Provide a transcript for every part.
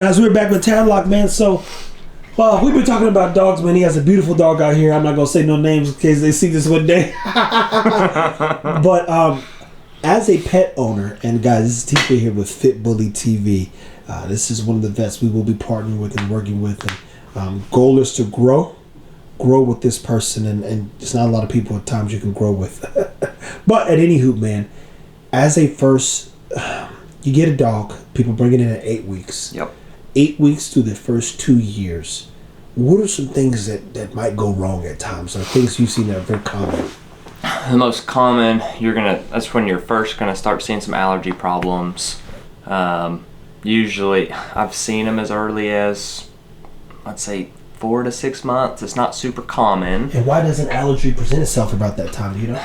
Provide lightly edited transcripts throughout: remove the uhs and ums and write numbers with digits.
Guys, we're back with Tadlock, man. So, we've been talking about dogs, man. He has a beautiful dog out here. I'm not going to say no names in case they see this one day. But as a pet owner, and guys, this is TJ here with Fit Bully TV. This is one of the vets we will be partnering with and working with. And goal is to grow with this person. And there's not a lot of people at times you can grow with. But at any hoop, man, as a first, you get a dog. People bring it in at 8 weeks. Yep. 8 weeks through the first 2 years, what are some things that might go wrong at times, or things you've seen that are very common? The most common, that's when you're first gonna start seeing some allergy problems. Usually, I've seen them as early as, let's say, 4 to 6 months. It's not super common. And why does an allergy present itself about that time? Do you know?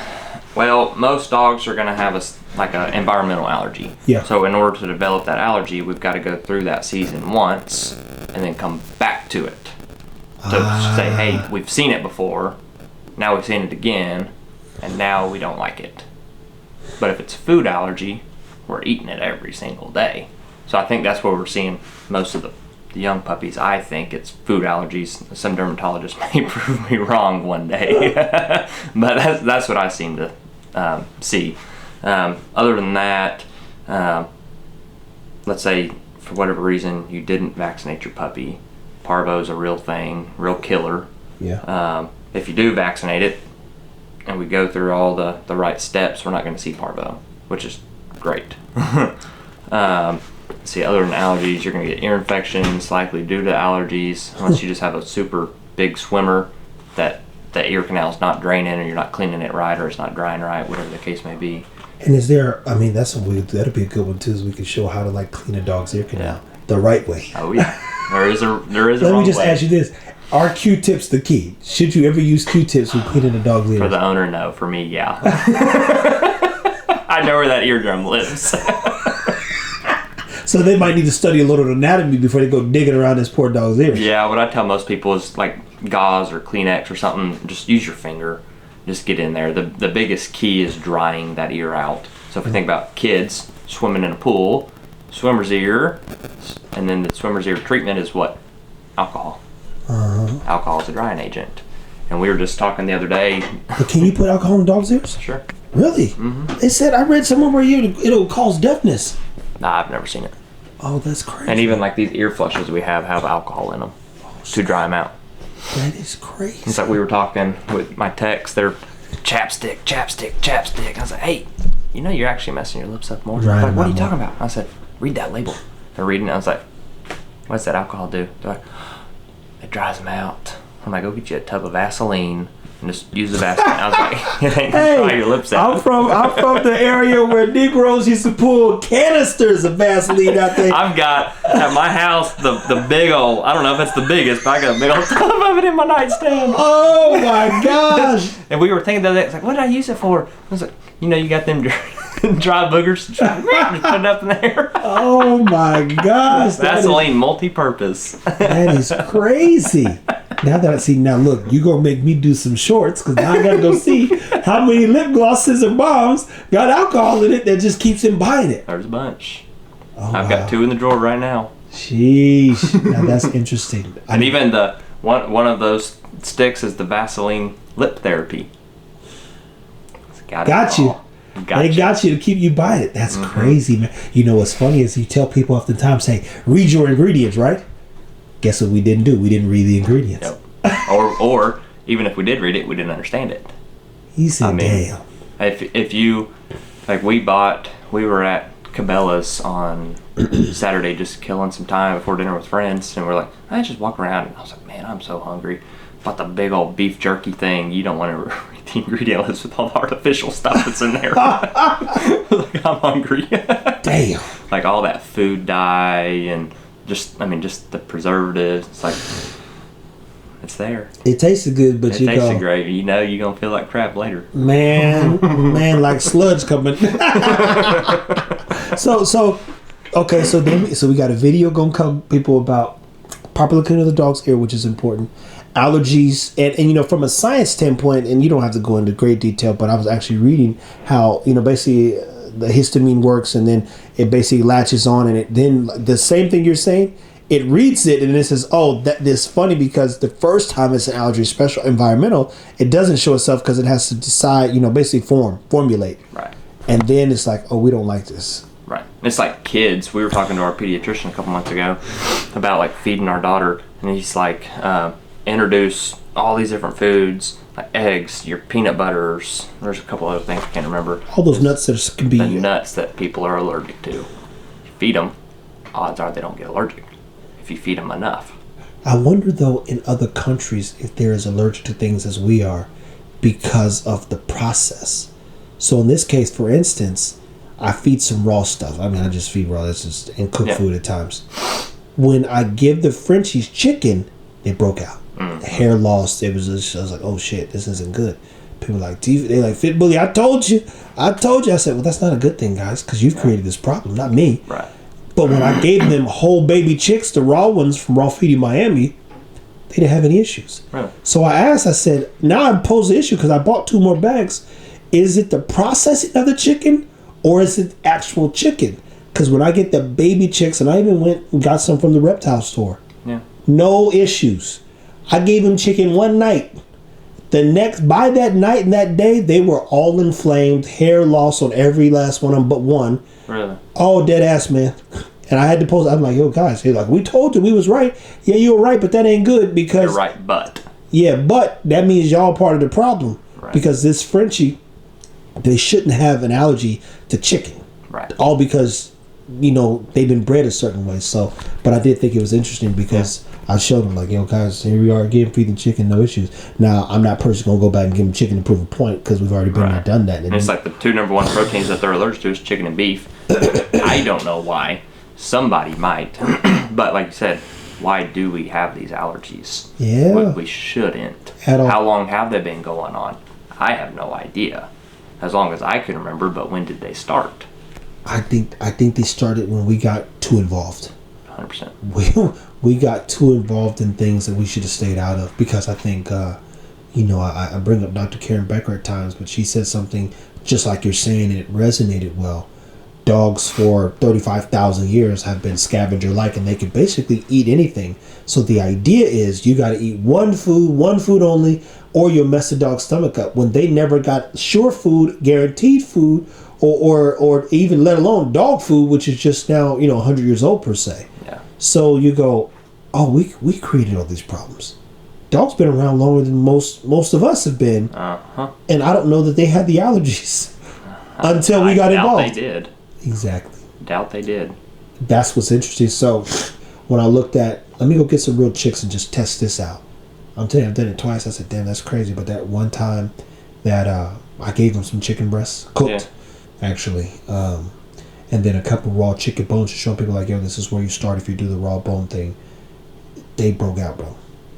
Well, most dogs are going to have an environmental allergy. Yeah. So in order to develop that allergy, we've got to go through that season once and then come back to it. To say, hey, we've seen it before, now we've seen it again, and now we don't like it. But if it's food allergy, we're eating it every single day. So I think that's where we're seeing most of the young puppies. I think it's food allergies. Some dermatologists may prove me wrong one day. But that's what I seem to see. Other than that, let's say for whatever reason you didn't vaccinate your puppy. Parvo's a real thing, real killer. Yeah. If you do vaccinate it and we go through all the right steps, we're not going to see parvo, which is great. See, other than allergies, you're going to get ear infections likely due to allergies, unless you just have a super big swimmer that the ear canal is not draining, or you're not cleaning it right, or it's not drying right, whatever the case may be. And is there? I mean, that'll be a good one too. Is we can show how to clean a dog's ear canal the right way. Oh yeah, there is a Let me just ask you this: are Q-tips the key? Should you ever use Q-tips when cleaning a dog's ear? For the owner, no. For me, yeah. I know where that eardrum lives. So they might need to study a little anatomy before they go digging around this poor dog's ear. Yeah, what I tell most people is gauze or Kleenex or something, just use your finger. Just get in there. The biggest key is drying that ear out. So if you think about kids swimming in a pool, swimmer's ear, and then the swimmer's ear treatment is what? Alcohol. Alcohol is a drying agent. And we were just talking the other day. But can you put alcohol in dogs' ears? Sure. Really? Mm-hmm. They said, I read somewhere where it'll cause deafness. Nah, I've never seen it. Oh, that's crazy. And even these ear flushes we have alcohol in them to dry them out. That is crazy. It's like we were talking with my techs. They're chapstick. I was like, hey, you're actually messing your lips up more. Like, what are you talking about? I said, read that label. They're reading it. I was like, what's that alcohol do? They're like, it dries them out. I'm like, go get you a tub of Vaseline and just use the Vaseline. I was like, it ain't gonna dry your lips out. I'm from the area where Negroes used to pull canisters of Vaseline out there. I've got at my house the big old, I don't know if it's the biggest, but I got a big old tub of it in my nightstand. Oh my gosh. And we were thinking the other day, it's like, what did I use it for? I was like, you got them dry boogers, just put it up in there. Oh my gosh. Vaseline multi-purpose. That is crazy. Now look, you gonna make me do some shorts, because now I gotta go see how many lip glosses or balms got alcohol in it that just keeps him buying it. There's a bunch. I've got 2 in the drawer right now. Sheesh. Now that's interesting. And even the one of those sticks is the Vaseline lip therapy. Got you. They got you to keep you buying it. That's crazy, man. You know what's funny is you tell people oftentimes, hey, read your ingredients, right? Guess what we didn't do? We didn't read the ingredients. Nope. or even if we did read it, we didn't understand it. He said, damn. If you, we were at Cabela's on Saturday just killing some time before dinner with friends, and we're like, I just walk around, and I was like, man, I'm so hungry. Bought the big old beef jerky thing. You don't want to read the ingredient list with all the artificial stuff that's in there. I'm hungry. Damn. All that food dye and just the preservatives. It's like, it's there. It tasted good, but it tasted great. You're going to feel like crap later. Man, like sludge coming. So we got a video going to come people about properly cleaning the dog's ear, which is important. Allergies, and from a science standpoint, and you don't have to go into great detail, but I was actually reading how, basically the histamine works, and then it basically latches on, and it then the same thing you're saying, it reads it and it says, oh, that is funny because the first time it's an allergy, special environmental, it doesn't show itself because it has to decide, basically formulate. Right. And then it's like, oh, we don't like this. Right. It's like kids. We were talking to our pediatrician a couple months ago about like feeding our daughter, and he's like, introduce all these different foods, like eggs, your peanut butters. There's a couple other things I can't remember. All those nuts that can be... The nuts that people are allergic to. You feed them, odds are they don't get allergic if you feed them enough. I wonder, though, in other countries, if they're as allergic to things as we are because of the process. So in this case, for instance, I feed some raw stuff. I mean, I just feed raw. That's just and cook food at times. When I give the Frenchies chicken, they broke out. Hair loss. I was like, oh shit, this isn't good. People are like, they like, Fit Bully, I told you. I said, well, that's not a good thing, guys, because you've created this problem, not me. Right. But when I gave them whole baby chicks, the raw ones from Raw Feeding Miami, they didn't have any issues. Really? So I said, now I posed the issue because I bought 2 more bags. Is it the processing of the chicken or is it actual chicken? Because when I get the baby chicks, and I even went and got some from the reptile store, no issues. I gave them chicken one night. By that night and that day, they were all inflamed, hair loss on every last one of them but one. Really? Oh, dead ass, man. And I had to post. I'm like, yo, guys. They're like, we told you we was right. Yeah, you were right, but that ain't good because... You're right, but... Yeah, but that means y'all part of the problem. Right. Because this Frenchie, they shouldn't have an allergy to chicken. Right. All because, they've been bred a certain way. So, but I did think it was interesting because I showed them, like, yo, guys, here we are again, feeding chicken, no issues. Now, I'm not personally going to go back and give them chicken to prove a point because we've already been there, done that. And it's like the 2 number 1 proteins that they're allergic to is chicken and beef. I don't know why. Somebody might. But like you said, why do we have these allergies? Yeah. We shouldn't. At all. How long have they been going on? I have no idea. As long as I can remember, but when did they start? I think they started when we got too involved. 100%. We got too involved in things that we should have stayed out of because I think, I bring up Dr. Karen Becker at times, but she said something just like you're saying, and it resonated well. Dogs for 35,000 years have been scavenger-like, and they can basically eat anything. So the idea is you got to eat one food only, or you'll mess the dog's stomach up. When they never got sure food, guaranteed food, or even let alone dog food, which is just now 100 years old per se. Yeah. So you go, oh, we created all these problems. Dogs been around longer than most of us have been, and I don't know that they had the allergies until we got involved. Doubt they did. Exactly. Doubt they did. That's what's interesting. So when I looked at, let me go get some real chicks and just test this out. I'm telling you, I've done it twice. I said, damn, that's crazy. But that one time that I gave them some chicken breasts, cooked, actually, and then a couple raw chicken bones to show people like, yo, this is where you start if you do the raw bone thing. They broke out, bro.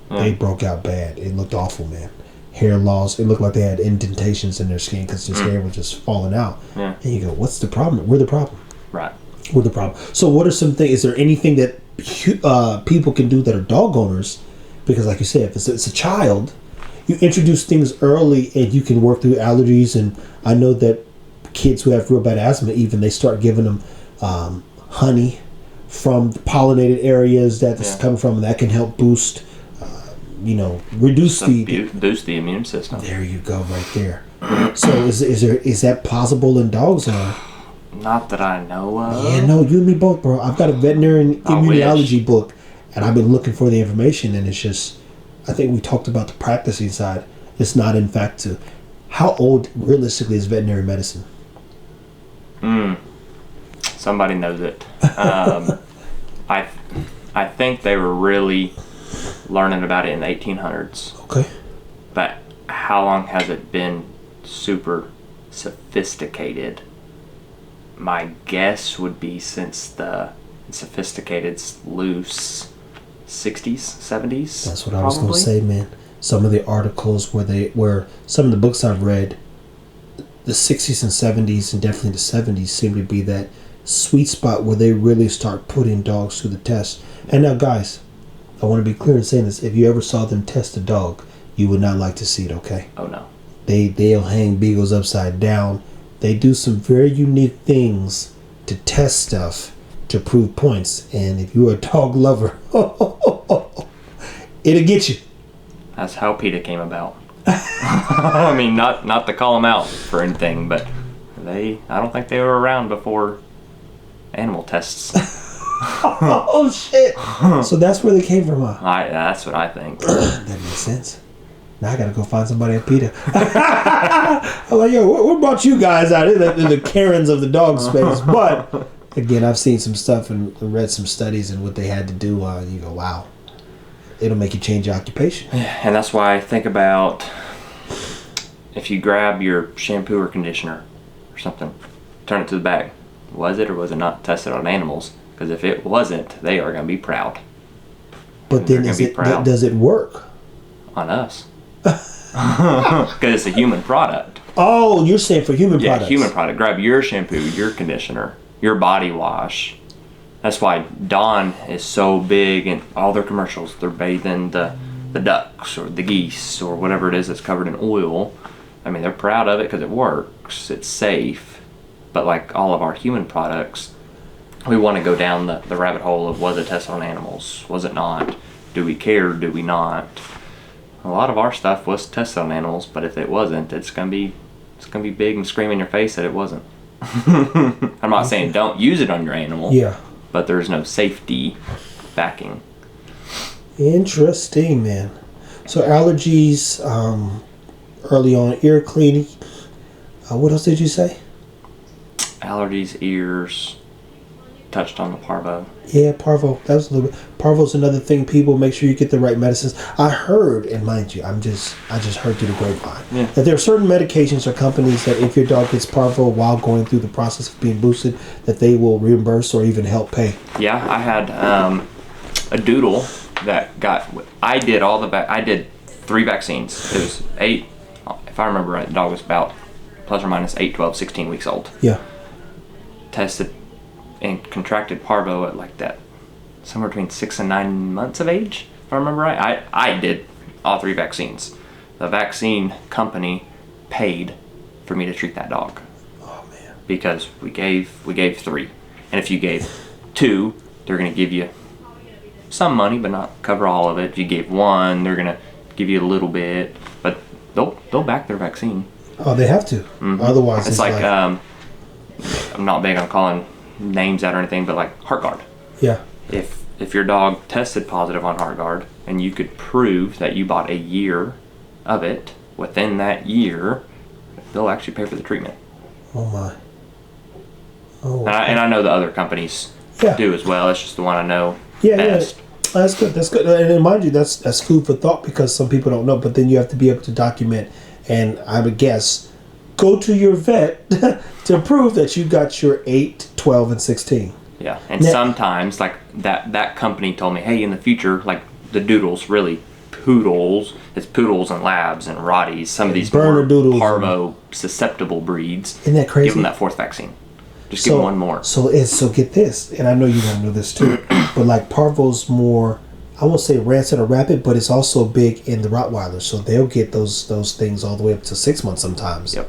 They broke out bad. It looked awful, man. Hair loss. It looked like they had indentations in their skin because this hair was just falling out. Yeah. And you go, what's the problem? We're the problem. Right. We're the problem. So what are some things? Is there anything that people can do that are dog owners? Because like you said, if it's a child, you introduce things early and you can work through allergies. And I know that kids who have real bad asthma, even they start giving them honey from the pollinated areas that this is coming from, and that can help boost reduce the immune system. There you go, right there. So is that possible in dogs or? Not that I know of. Yeah, no, you and me both, bro. I've got a veterinarian immunology book, and I've been looking for the information, and it's just, I think we talked about the practicing side. It's not, in fact, to how old realistically is veterinary medicine? Somebody knows it. I think they were really learning about it in the 1800s. Okay. But how long has it been super sophisticated? My guess would be since the sophisticated loose 60s, 70s. That's what I was going to say, man. Some of the articles where some of the books I've read, the 60s and 70s and definitely the 70s seem to be that sweet spot where they really start putting dogs to the test. And now, guys, I want to be clear in saying this. If you ever saw them test a dog, you would not like to see it, okay? Oh, no. They'll hang beagles upside down. They do some very unique things to test stuff. to prove points. And if you're a dog lover, it'll get you. That's how PETA came about. I mean, not to call them out for anything, but I don't think they were around before animal tests. Oh shit! So that's where they came from, huh? That's what I think. That makes sense. Now I gotta go find somebody at PETA. I'm like, yo, what brought you guys out? They're the Karens of the dog space. But again, I've seen some stuff and read some studies and what they had to do. You go, wow. It'll make you change your occupation. And that's why I think about if you grab your shampoo or conditioner or something, turn it to the bag. Was it or was it not tested on animals? Because if it wasn't, they are going to be proud. But then does it work? On us. Because it's a human product. Oh, you're saying for human products. Yeah, human product. Grab your shampoo, your conditioner, your body wash. That's why Dawn is so big in all their commercials. They're bathing the ducks or the geese or whatever it is that's covered in oil. I mean, they're proud of it because it works. It's safe. But like all of our human products, we want to go down the rabbit hole of was it tested on animals? Was it not? Do we care? Do we not? A lot of our stuff was tested on animals, but if it wasn't, it's gonna be big and scream in your face that it wasn't. I'm not saying don't use it on your animal. Yeah. But there's no safety backing. Interesting, man. So allergies, early on, ear cleaning. What else did you say? Allergies, ears. Touched on the parvo. Yeah, parvo. That was a little bit. Parvo's another thing. People make sure you get the right medicines. I heard, and mind you, I just heard through the grapevine that there are certain medications or companies that if your dog gets parvo while going through the process of being boosted, that they will reimburse or even help pay. Yeah, I had a doodle that got. I did 3 vaccines. It was 8. If I remember right, the dog was about plus or minus 8, 12, 16 weeks old. Yeah. Tested and contracted parvo at like that somewhere between 6 and 9 months of age, if I remember right. I did all 3 vaccines. The vaccine company paid for me to treat that dog. Oh man. Because we gave 3. And if you gave 2, they're gonna give you some money but not cover all of it. If you gave 1, they're gonna give you a little bit, but they'll back their vaccine. Oh, they have to. Mm-hmm. Otherwise it's like I'm not big on calling names out or anything, but like HeartGuard. Yeah. If your dog tested positive on HeartGuard and you could prove that you bought a year of it, within that year, they'll actually pay for the treatment. Oh my. Oh. And I know the other companies do as well. It's just the one I know best. Yeah. That's good. That's good. And mind you, that's food for thought because some people don't know. But then you have to be able to document. And I would guess, go to your vet to prove that you got your 8, 12, and 16. Yeah, and sometimes like that company told me, hey, in the future, like the doodles, really poodles, it's poodles and labs and rotties, some of these more parvo susceptible breeds. Isn't that crazy? Give them that 4th vaccine. Just give them one more. So get this, and I know you want to know this too, but like parvo's more, I won't say rancid or rapid, but it's also big in the Rottweilers, so they'll get those things all the way up to 6 months sometimes. Yep.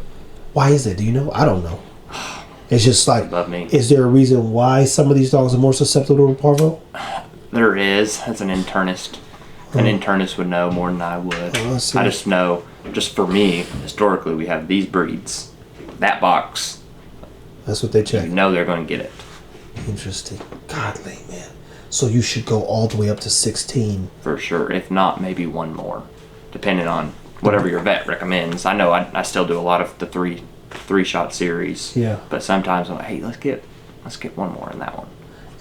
Why is that? Do you know? I don't know. It's just like, love me. Is there a reason why some of these dogs are more susceptible to parvo? There is. As an internist. An internist would know more than I would. Oh, I just know, just for me, historically, we have these breeds. That box. That's what they check. You know they're going to get it. Interesting. Godly, man. So you should go all the way up to 16. For sure. If not, maybe 1 more. Depending on whatever your vet recommends. I know I still do a lot of the 3-shot series. Yeah. But sometimes I'm like, hey, let's get 1 more in that one.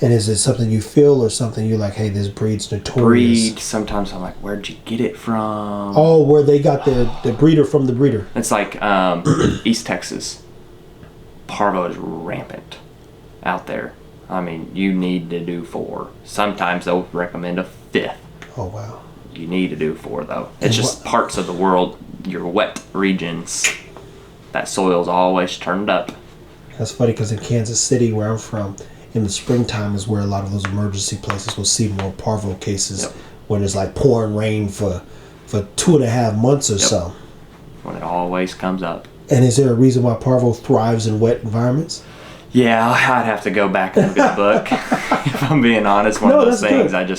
And is it something you feel or something you're like, hey, this breed's notorious? Breed. Sometimes I'm like, where'd you get it from? Oh, where they got the breeder from the breeder. It's like East Texas. Parvo is rampant out there. I mean, you need to do 4. Sometimes they'll recommend a 5th. Oh, wow. You need to do 4, though. It's just parts of the world, your wet regions, that soil's always turned up. That's funny because in Kansas City, where I'm from, in the springtime is where a lot of those emergency places will see more parvo cases when it's like pouring rain for 2.5 months or so. When it always comes up. And is there a reason why parvo thrives in wet environments? Yeah, I'd have to go back and look at the book. If I'm being honest, one of those things good.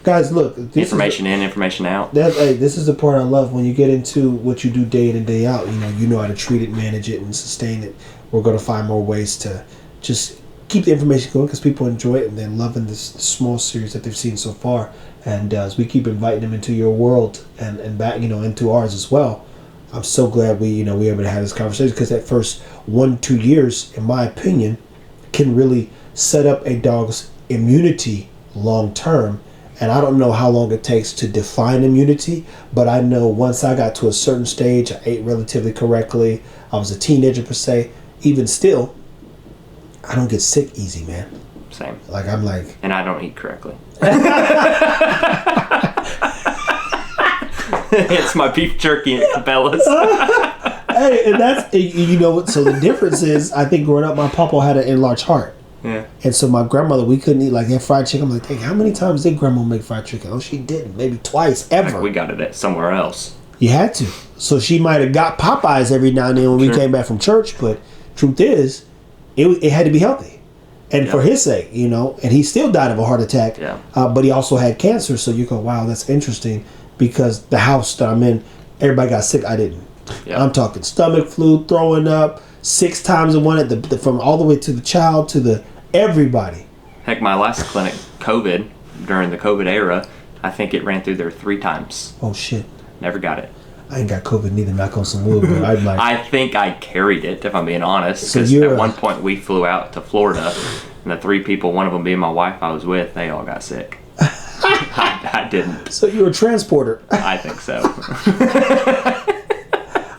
Guys, look. Information in, information out. Hey, this is the part I love. When you get into what you do day in and day out, you know how to treat it, manage it, and sustain it. We're going to find more ways to just keep the information going because people enjoy it and they're loving this small series that they've seen so far. And as we keep inviting them into your world and back, into ours as well, I'm so glad we were able to have this conversation because that first 1-2 years, in my opinion, can really set up a dog's immunity long term. And I don't know how long it takes to define immunity, but I know once I got to a certain stage, I ate relatively correctly, I was a teenager per se, even still, I don't get sick easy, man. Same. And I don't eat correctly. It's my beef jerky and Cabela's. Hey, and that's, so the difference is, I think growing up, my papa had an enlarged heart. Yeah. And so my grandmother, we couldn't eat that fried chicken. I'm like, dang, how many times did grandma make fried chicken? Oh, she didn't. Maybe twice, ever. We got it at somewhere else. You had to. So she might have got Popeyes every now and then when we came back from church, but truth is, it had to be healthy. And for his sake, and he still died of a heart attack. Yeah. But he also had cancer. So you go, wow, that's interesting because the house that I'm in, everybody got sick. I didn't. Yeah. I'm talking stomach flu, throwing up 6 times in one from all the way to the child to the everybody. Heck, my last clinic, COVID, during the COVID era, I think it ran through there 3 times. Oh, shit. Never got it. I ain't got COVID neither, knock on some wood, but I'd like... I think I carried it, if I'm being honest, because at one point we flew out to Florida, and the 3 people, one of them being my wife I was with, they all got sick. I didn't. So you're a transporter. I think so.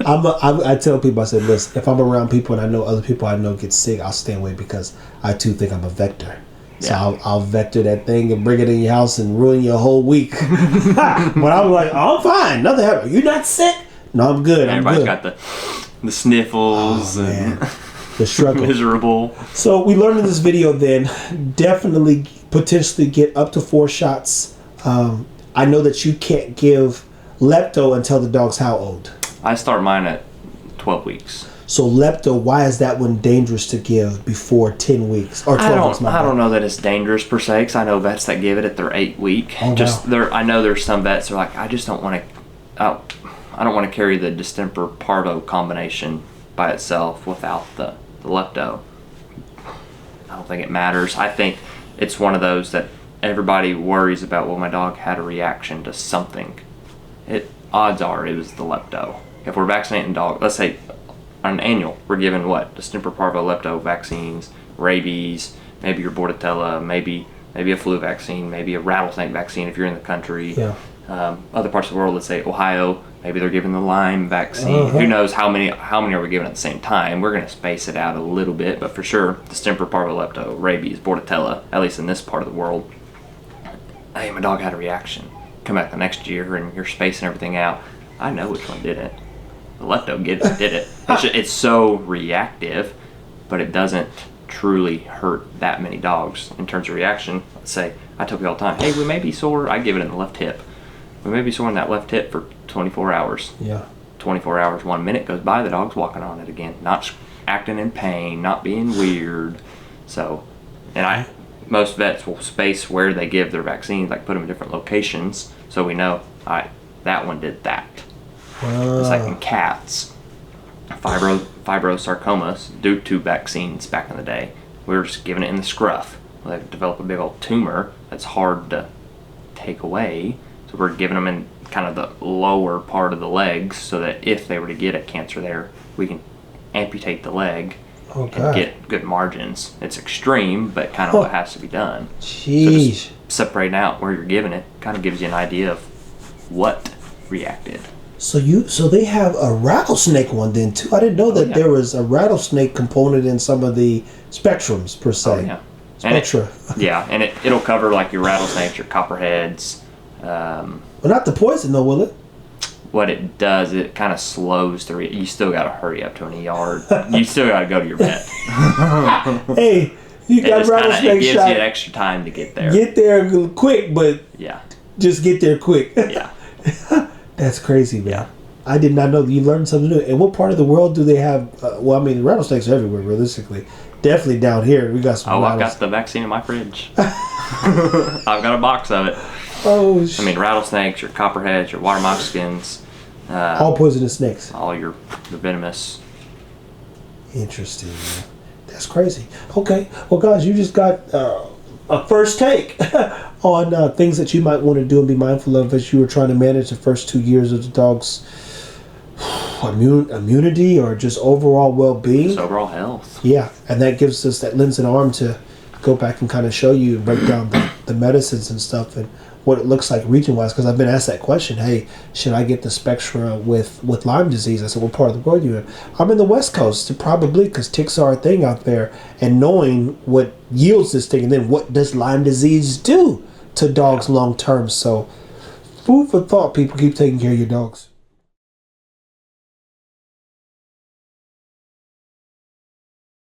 I tell people, I said, listen, if I'm around people and I know other people I know get sick, I'll stay away because I too think I'm a vector. So I'll vector that thing and bring it in your house and ruin your whole week. But I'm like, oh, I'm fine. Nothing happened. You're not sick? No, I'm good. Everybody's got the sniffles and the struggle. Miserable. So we learned in this video then, definitely potentially get up to 4 shots. I know that you can't give lepto until the dog's how old? I start mine at 12 weeks. So lepto, why is that one dangerous to give before 10 weeks or 12 weeks? I don't know that it's dangerous per se, because I know vets that give it at their 8 week. Oh, wow. I know there's some vets that are like, I just don't want to. I don't want to carry the distemper parvo combination by itself without the lepto. I don't think it matters. I think it's one of those that everybody worries about. Well, my dog had a reaction to something. Odds are it was the lepto. If we're vaccinating dog, let's say on an annual, we're giving distemper parvo lepto vaccines, rabies, maybe your bordetella, maybe a flu vaccine, maybe a rattlesnake vaccine if you're in the country. Yeah. Other parts of the world, let's say Ohio, maybe they're giving the Lyme vaccine. Who knows how many are we giving at the same time? We're going to space it out a little bit, but for sure, distemper parvo lepto, rabies, bordetella, at least in this part of the world. Hey, my dog had a reaction. Come back the next year and you're spacing everything out. I know which one did it. The lepto did it. It's so reactive, but it doesn't truly hurt that many dogs in terms of reaction. Let's say, I tell people all the time, hey, we may be sore. I give it in the left hip. We may be sore in that left hip for 24 hours. Yeah. 24 hours, 1 minute goes by, the dog's walking on it again. Not acting in pain, not being weird. So, most vets will space where they give their vaccines, like put them in different locations, so we know, that one did that. It's like in cats, fibrosarcomas, due to vaccines back in the day, we were just giving it in the scruff. They develop a big old tumor that's hard to take away, so we're giving them in kind of the lower part of the legs, so that if they were to get a cancer there, we can amputate the leg. And get good margins. It's extreme, but kind of what has to be done. Jeez. So just separating out where you're giving it kind of gives you an idea of what reacted. So they have a rattlesnake one then too. I didn't know that there was a rattlesnake component in some of the spectrums per se. Oh, yeah. Spectra. And it'll cover like your rattlesnakes, your copperheads. Well, not the poison though, will it? What it does, it kind of slows the you still got to hurry up to an ER. You still got to go to your vet. Hey, you got rattlesnake shot. It gives you extra time to get there. Get there quick, but just get there quick. Yeah. That's crazy, man. Yeah. I did not know that you learned something new. And what part of the world do they have? Rattlesnakes are everywhere, realistically. Definitely down here. We got some Oh, rattles. I've got the vaccine in my fridge. I've got a box of it. Oh, I mean, rattlesnakes, your copperheads, your water moccasins. all poisonous snakes. All your venomous. Interesting, man. That's crazy. Okay. Well, guys, you just got a first take on things that you might want to do and be mindful of as you were trying to manage the first 2 years of the dog's immunity or just overall well-being. Just overall health. Yeah, and that gives us, that lends an arm to go back and kind of show you and break down the medicines and stuff and what it looks like region-wise, because I've been asked that question, hey, should I get the Spectra with Lyme disease? I said, what part of the world are you in? I'm in the West Coast, probably, because ticks are a thing out there, and knowing what yields this thing, and then what does Lyme disease do to dogs long-term. So, food for thought, people. Keep taking care of your dogs.